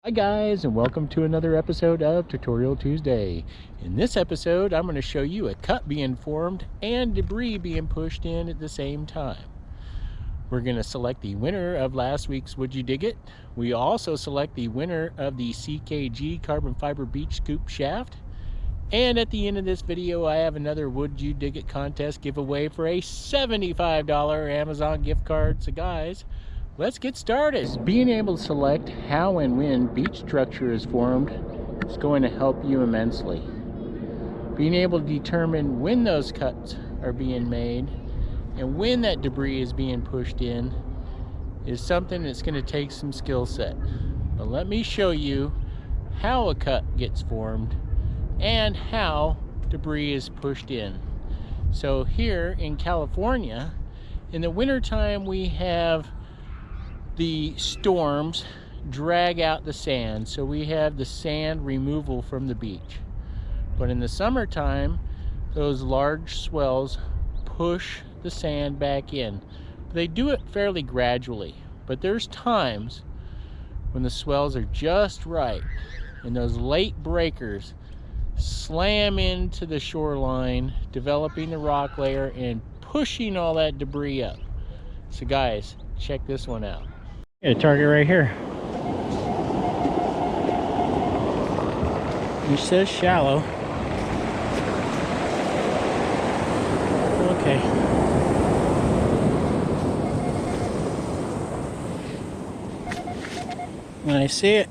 Hi guys, and welcome to another episode of Tutorial Tuesday. In this episode, I'm going to show you a cut being formed and debris being pushed in at the same time. We're going to select the winner of last week's Would You Dig It? We also select the winner of the CKG Carbon Fiber Beach Scoop shaft. And at the end of this video, I have another Would You Dig It contest giveaway for a $75 Amazon gift card. So guys, let's get started. Being able to select how and when beach structure is formed is going to help you immensely. Being able to determine when those cuts are being made and when that debris is being pushed in is something that's going to take some skill set. But let me show you how a cut gets formed and how debris is pushed in. So here in California, in the wintertime, we have the storms drag out the sand, so we have the sand removal from the beach. But in the summertime, those large swells push the sand back in. They do it fairly gradually, but there's times when the swells are just right and those late breakers slam into the shoreline, developing the rock layer and pushing all that debris up. So guys, check this one out. Got a target right here. It says shallow. Okay. When I see it.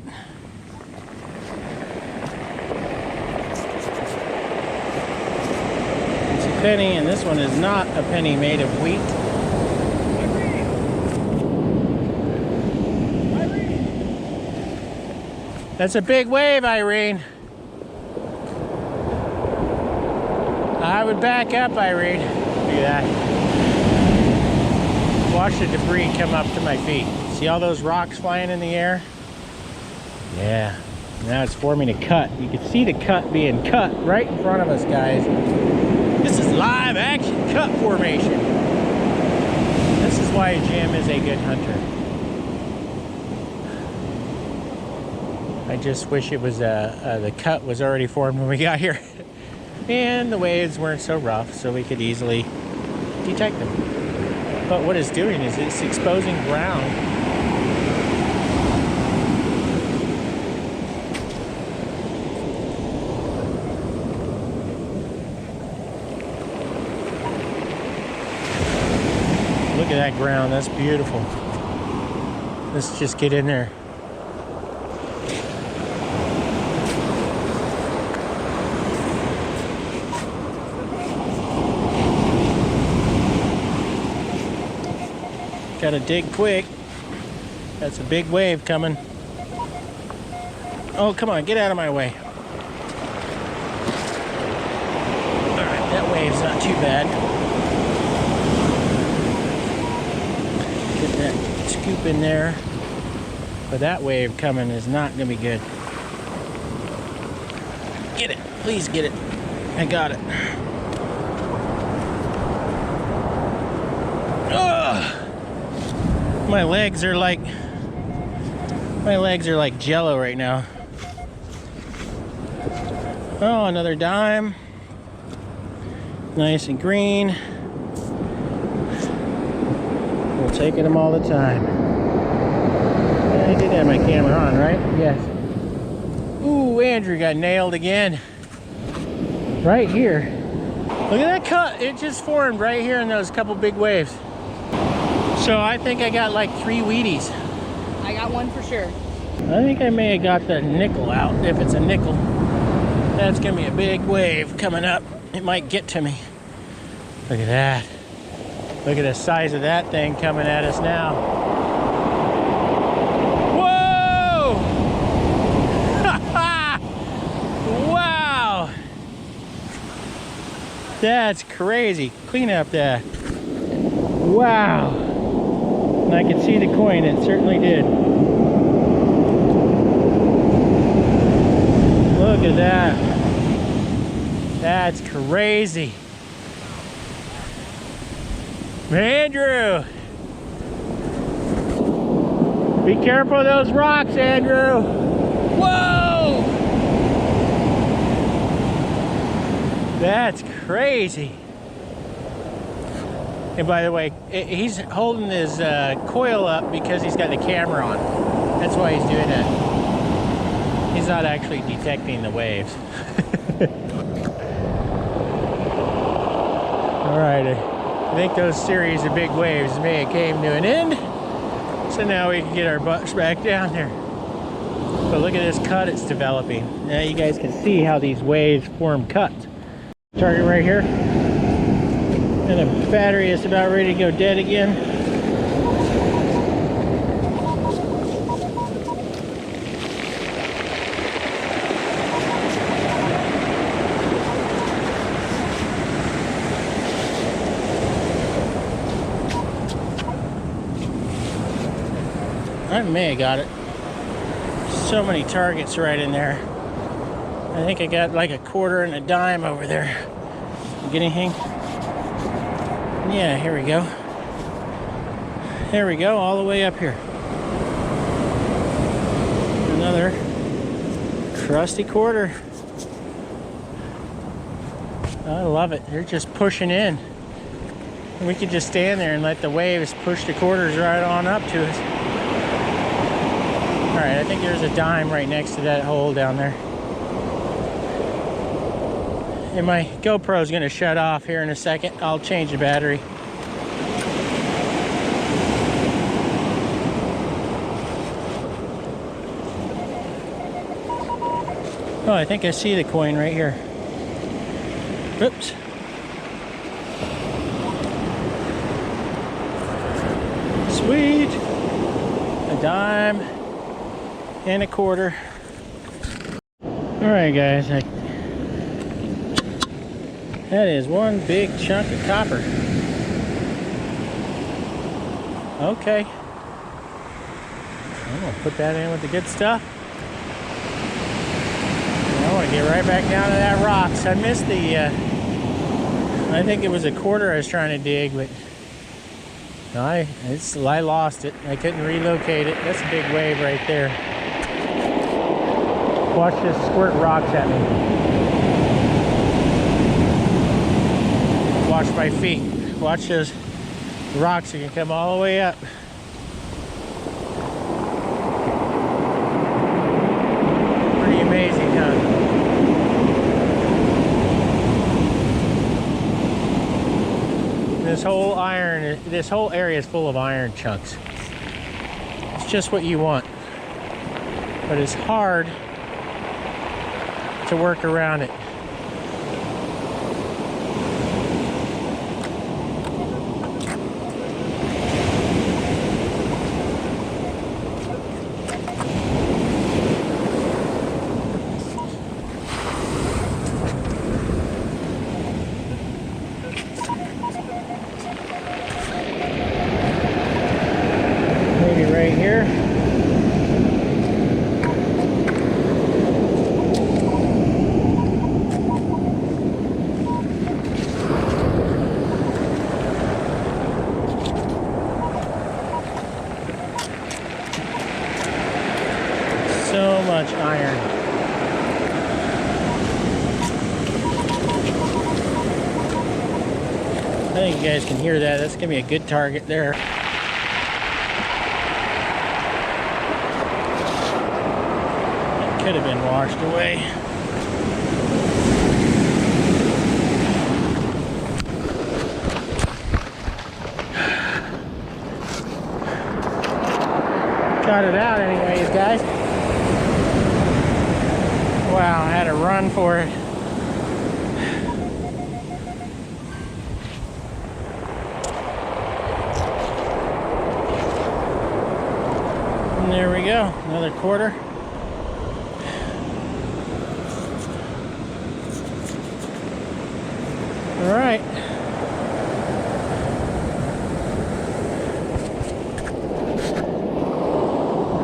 It's a penny, and this one is not a penny made of wheat. That's a big wave, Irene. I would back up, Irene. Look at that. Watch the debris come up to my feet. See all those rocks flying in the air? Yeah. Now it's forming a cut. You can see the cut being cut right in front of us, guys. This is live action cut formation. This is why Jim is a good hunter. I just wish it was the cut was already formed when we got here and the waves weren't so rough so we could easily detect them. But what it's doing is it's exposing ground. Look at that ground, that's beautiful. Let's just get in there. Gotta dig quick. That's a big wave coming. Oh, come on, get out of my way. All right, that wave's not too bad. Get that scoop in there. But that wave coming is not gonna be good. Get it, please get it. I got it. Ugh. My legs are like jello right now. Oh, another dime. Nice and green. We're taking them all the time. I did have my camera on, right? Yes. Ooh, Andrew got nailed again. Right here. Look at that cut. It just formed right here in those couple big waves. So I think I got like 3 Wheaties. I got one for sure. I think I may have got the nickel out. If it's a nickel, that's gonna be a big wave coming up. It might get to me. Look at that. Look at the size of that thing coming at us now. Whoa! Wow! That's crazy. Clean up that. Wow! And I could see the coin, it certainly did. Look at that. That's crazy. Andrew! Be careful of those rocks, Andrew! Whoa! That's crazy. And by the way, he's holding his coil up because he's got the camera on. That's why he's doing that. He's not actually detecting the waves. All right, I think those series of big waves may have came to an end. So now we can get our butts back down there. But look at this cut it's developing. Now you guys can see how these waves form cuts. Target right here. And the battery is about ready to go dead again. I may have got it. So many targets right in there. I think I got like a quarter and a dime over there. You get anything? Yeah, here we go. There we go, all the way up here. Another crusty quarter. I love it. They're just pushing in. We could just stand there and let the waves push the quarters right on up to us. All right, I think there's a dime right next to that hole down there. And my GoPro is going to shut off here in a second. I'll change the battery. Oh, I think I see the coin right here. Oops. Sweet. A dime and a quarter. All right, guys. That is one big chunk of copper. Okay. I'm gonna put that in with the good stuff. I want to get right back down to that rocks. I missed the, I think it was a quarter I was trying to dig, but no, I lost it. I couldn't relocate it. That's a big wave right there. Watch this squirt rocks at me. Watch my feet. Watch those rocks. You can come all the way up. Pretty amazing, huh? This whole area is full of iron chunks. It's just what you want. But it's hard to work around it. Right here. So much iron. I think you guys can hear that. That's gonna be a good target there. Could have been washed away. Got it out anyways, guys. Wow, I had to run for it. And there we go, another quarter. All right.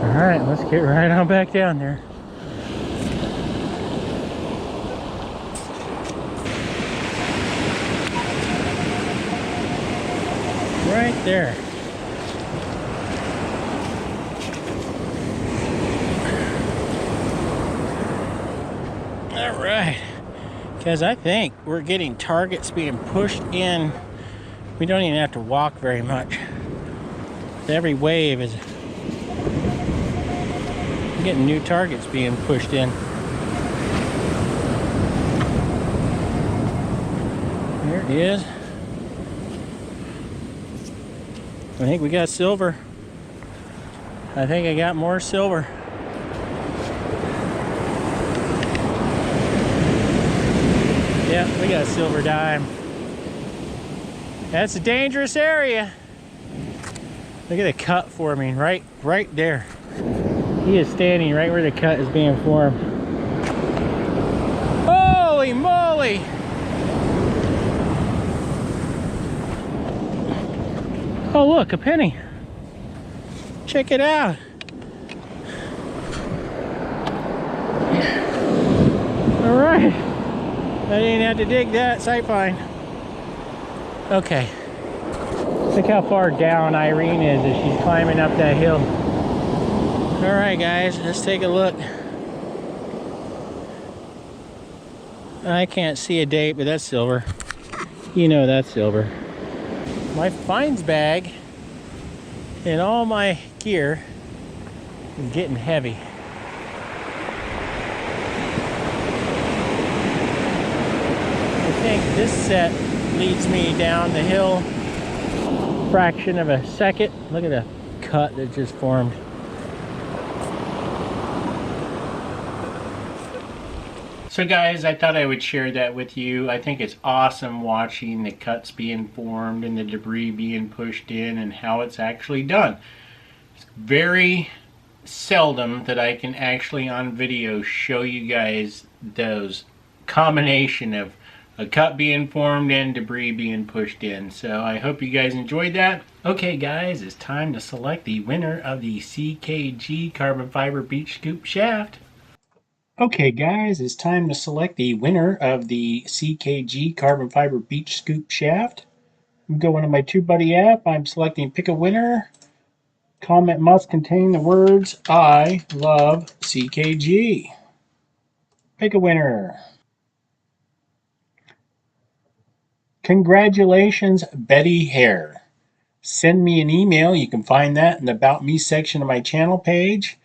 All right, let's get right on back down there. Right there. Because I think we're getting targets being pushed in. We don't even have to walk very much. Every wave is getting new targets being pushed in. There it is. I think we got silver. I think I got more silver. Yeah, we got a silver dime. That's a dangerous area. Look at the cut forming right there. He is standing right where the cut is being formed. Holy moly! Oh look, a penny. Check it out. All right. I didn't have to dig that sight find. Okay. Look how far down Irene is as she's climbing up that hill. All right, guys, let's take a look. I can't see a date, but that's silver. You know that's silver. My finds bag and all my gear is getting heavy. I think this set leads me down the hill fraction of a second. Look at the cut that just formed. So guys, I thought I would share that with you. I think it's awesome watching the cuts being formed and the debris being pushed in and how it's actually done. It's very seldom that I can actually on video show you guys those combination of a cut being formed and debris being pushed in. So I hope you guys enjoyed that. Okay guys, it's time to select the winner of the CKG Carbon Fiber Beach Scoop Shaft. Okay guys, it's time to select the winner of the CKG Carbon Fiber Beach Scoop Shaft. I'm going to my TubeBuddy app. I'm selecting pick a winner. Comment must contain the words, "I love CKG." Pick a winner. Congratulations, Betty Hare. Send me an email. You can find that in the About Me section of my channel page.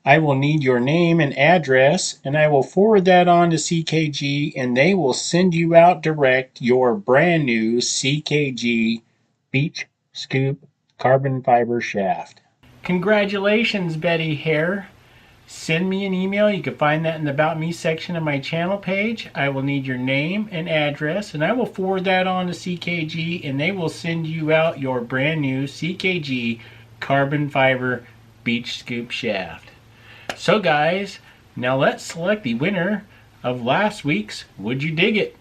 I will need your name and address, and I will forward that on to CKG, and they will send you out direct your brand new CKG Beach Scoop Carbon Fiber Shaft. Congratulations, Betty Hare. Send me an email. You can find that in the About Me section of my channel page. I will need your name and address, and I will forward that on to CKG, and they will send you out your brand new CKG Carbon Fiber Beach Scoop Shaft. So guys, now let's select the winner of last week's Would You Dig It?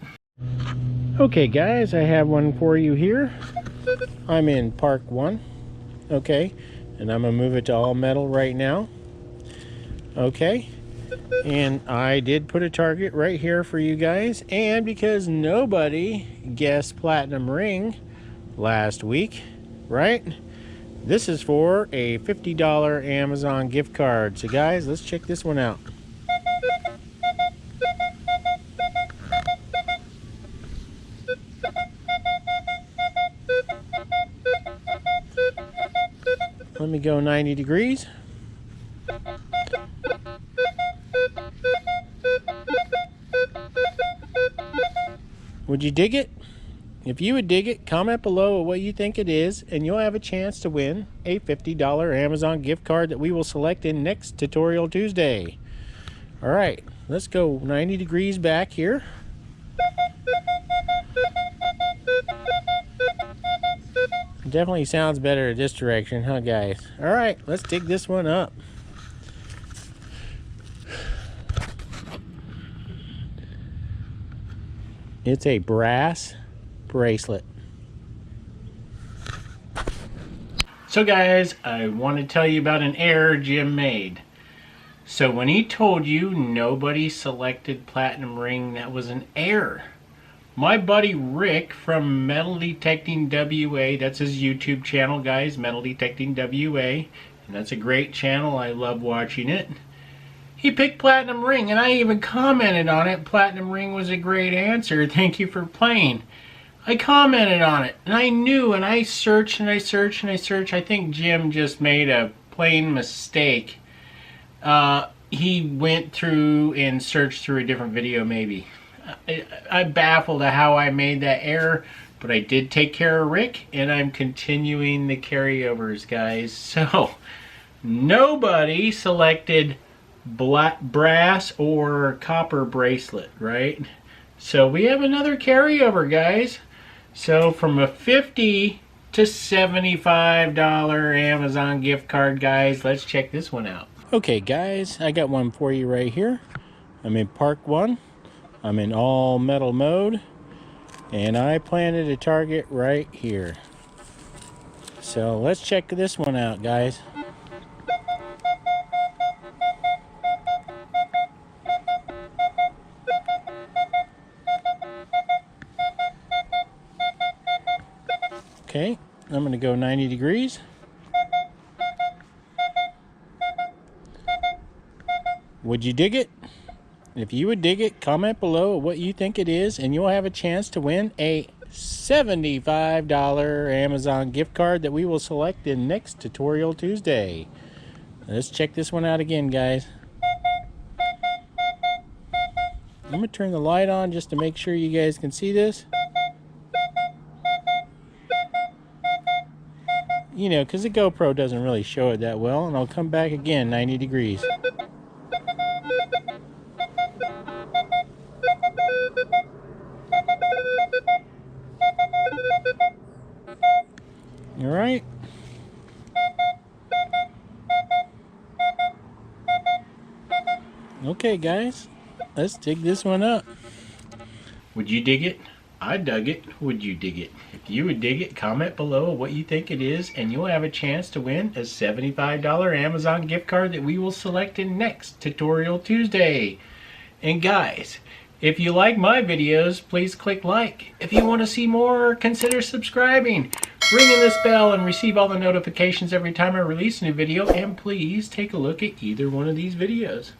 Okay guys, I have one for you here. I'm in Park 1. Okay, and I'm going to move it to all metal right now. Okay, and I did put a target right here for you guys, and because nobody guessed platinum ring last week, right? This is for a $50 Amazon gift card. So guys, let's check this one out. Let me go 90 degrees. Would you dig it? If you would dig it, comment below what you think it is, and you'll have a chance to win a $50 Amazon gift card that we will select in next Tutorial Tuesday. All right, let's go 90 degrees back here. It definitely sounds better this direction, huh guys? All right, let's dig this one up. It's a brass bracelet. So guys, I want to tell you about an error Jim made. So when he told you nobody selected platinum ring, that was an error. My buddy Rick from Metal Detecting WA, that's his YouTube channel guys, Metal Detecting WA, and that's a great channel, I love watching it. He picked Platinum Ring, and I even commented on it. Platinum Ring was a great answer. Thank you for playing. I commented on it, and I knew, and I searched and I searched and I searched. I think Jim just made a plain mistake. He went through and searched through a different video, maybe. I'm baffled at how I made that error, but I did take care of Rick, and I'm continuing the carryovers, guys. So, nobody selected black, brass or copper bracelet, right? So we have another carryover, guys. So from a $50 to $75 Amazon gift card, guys. Let's check this one out. Okay, guys, I got one for you right here. I'm in Park 1. I'm in all metal mode, and I planted a target right here. So let's check this one out, guys. Okay, I'm going to go 90 degrees. Would you dig it? If you would dig it, comment below what you think it is, and you'll have a chance to win a $75 Amazon gift card that we will select in next Tutorial Tuesday. Let's check this one out again, guys. I'm going to turn the light on just to make sure you guys can see this. You know, because the GoPro doesn't really show it that well, and I'll come back again 90 degrees. All right. Okay, guys, let's dig this one up. Would you dig it? I dug it. Would you dig it? If you would dig it, comment below what you think it is, and you'll have a chance to win a $75 Amazon gift card that we will select in next Tutorial Tuesday. And guys, if you like my videos, please click like. If you want to see more, consider subscribing. Ring in this bell and receive all the notifications every time I release a new video, and please take a look at either one of these videos.